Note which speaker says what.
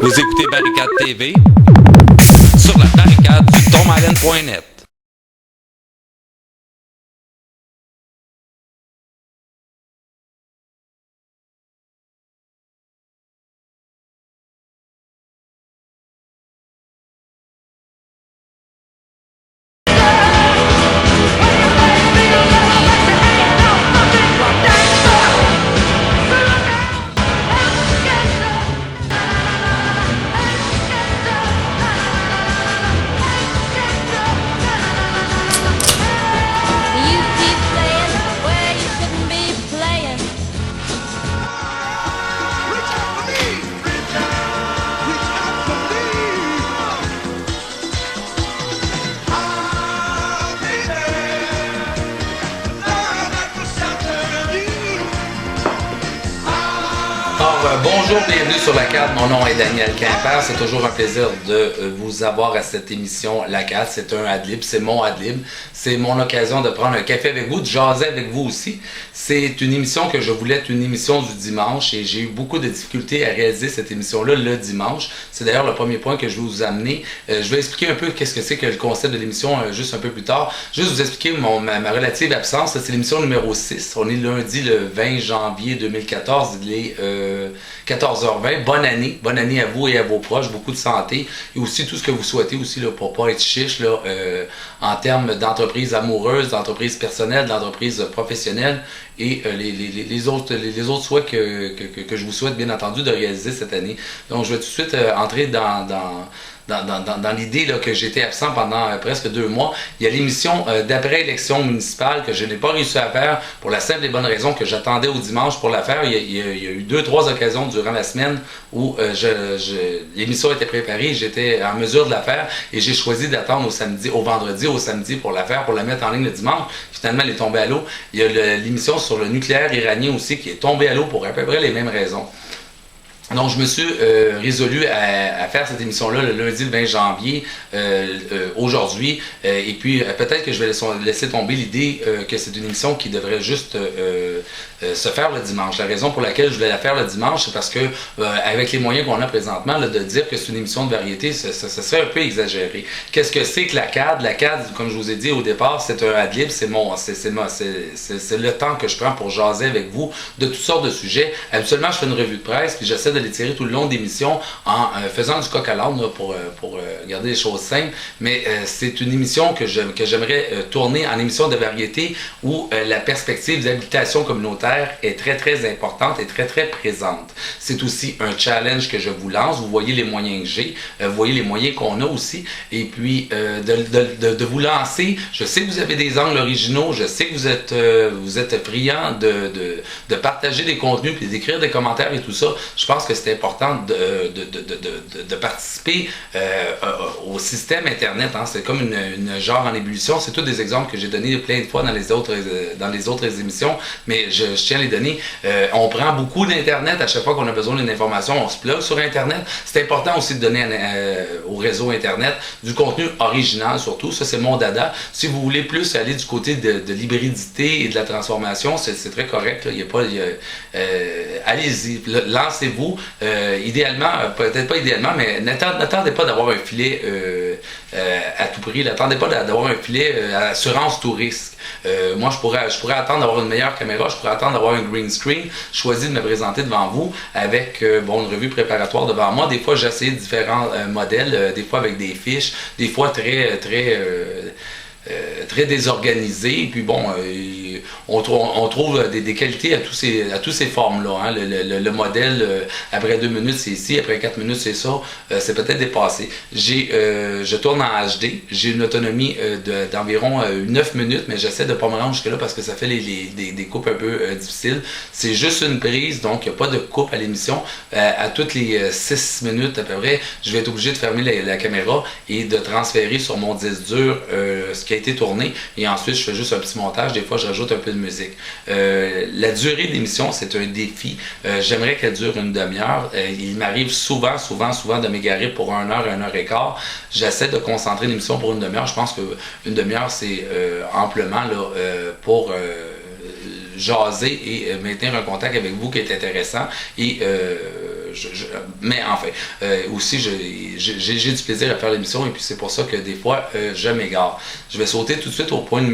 Speaker 1: Vous écoutez Barricade TV sur la barricade du tomaslen.net.
Speaker 2: Bonjour, bienvenue sur La Carte. Mon nom est Daniel Quimper. C'est toujours un plaisir de vous avoir à cette émission La Carte. C'est un ad-lib, c'est mon ad-lib. C'est mon occasion de prendre un café avec vous, de jaser avec vous aussi. C'est une émission que je voulais être une émission du dimanche et j'ai eu beaucoup de difficultés à réaliser cette émission-là le dimanche. C'est d'ailleurs le premier point que je vais vous amener. Je vais expliquer un peu qu'est-ce que c'est que le concept de l'émission juste un peu plus tard. Juste vous expliquer ma relative absence. C'est l'émission numéro 6. On est lundi le 20 janvier 2014. Il est 14h20. Bonne année à vous et à vos proches, beaucoup de santé et aussi tout ce que vous souhaitez aussi là, pour pas être chiche là, en termes d'entreprise amoureuse, d'entreprise personnelle, d'entreprise professionnelle et les autres souhaits que je vous souhaite bien entendu de réaliser cette année. Donc je vais tout de suite entrer dans l'idée là, que j'étais absent pendant presque 2 mois. Il y a l'émission d'après-élection municipale que je n'ai pas réussi à faire pour la simple et bonne raison que j'attendais au dimanche pour la faire. Il y a eu 2-3 occasions durant la semaine où l'émission était préparée, j'étais en mesure de la faire et j'ai choisi d'attendre au vendredi, au samedi pour la faire, pour la mettre en ligne le dimanche. Finalement, elle est tombée à l'eau. Il y a l'émission sur le nucléaire iranien aussi qui est tombée à l'eau pour à peu près les mêmes raisons. Donc, je me suis résolu à faire cette émission-là le lundi, le 20 janvier, aujourd'hui. Et puis, peut-être que je vais laisser tomber l'idée que c'est une émission qui devrait juste se faire le dimanche. La raison pour laquelle je voulais la faire le dimanche, c'est parce que, avec les moyens qu'on a présentement, là, de dire que c'est une émission de variété, ça serait un peu exagéré. Qu'est-ce que c'est que la CAD? La CAD, comme je vous ai dit au départ, c'est un ad-lib, c'est le temps que je prends pour jaser avec vous de toutes sortes de sujets. Habituellement, je fais une revue de presse, puis j'essaie de les tirer tout le long d'émission en faisant du coq à l'âne pour garder les choses simples, mais c'est une émission que j'aimerais tourner en émission de variété où la perspective d'habitation communautaire est très très importante et très très présente. C'est aussi un challenge que je vous lance, vous voyez les moyens que j'ai, vous voyez les moyens qu'on a aussi, et puis de vous lancer. Je sais que vous avez des angles originaux, je sais que vous êtes friands de partager des contenus et d'écrire des commentaires et tout ça. Je pense que c'est important de participer au système Internet. Hein. C'est comme une genre en ébullition. C'est tous des exemples que j'ai donnés plein de fois dans les autres émissions, mais je tiens à les donner. On prend beaucoup d'Internet à chaque fois qu'on a besoin d'une information. On se plug sur Internet. C'est important aussi de donner au réseau Internet du contenu original surtout. Ça, c'est mon dada. Si vous voulez plus aller du côté de l'hybridité et de la transformation, c'est très correct. Là. Allez-y, lancez-vous. Idéalement, peut-être pas idéalement, mais n'attendez pas d'avoir un filet à tout prix. N'attendez pas d'avoir un filet à assurance tout risque. Moi, je pourrais attendre d'avoir une meilleure caméra, je pourrais attendre d'avoir un green screen. Je choisis de me présenter devant vous avec une revue préparatoire devant moi. Des fois, j'ai essayé différents modèles, des fois avec des fiches, des fois très désorganisé, puis bon, on trouve des qualités à tous ces formes-là. Hein. Le modèle, après 2 minutes, c'est ici, après 4 minutes, c'est ça. C'est peut-être dépassé. Je tourne en HD, j'ai une autonomie d'environ 9 minutes, mais j'essaie de ne pas me rendre jusque-là parce que ça fait des coupes un peu difficiles. C'est juste une prise, donc il n'y a pas de coupe à l'émission. À toutes les 6 minutes à peu près, je vais être obligé de fermer la caméra et de transférer sur mon disque dur ce qui a été tourné, et ensuite je fais juste un petit montage. Des fois je rajoute un peu de musique. La durée de l'émission, c'est un défi. J'aimerais qu'elle dure une demi-heure. Il m'arrive souvent de m'égarer pour 1 heure, 1 heure et quart. J'essaie de concentrer l'émission pour une demi-heure. Je pense qu'une demi-heure, c'est amplement là, pour jaser et maintenir un contact avec vous qui est intéressant. Et mais enfin, aussi, j'ai du plaisir à faire l'émission et puis c'est pour ça que des fois, je m'égare. Je vais sauter tout de suite au point numéro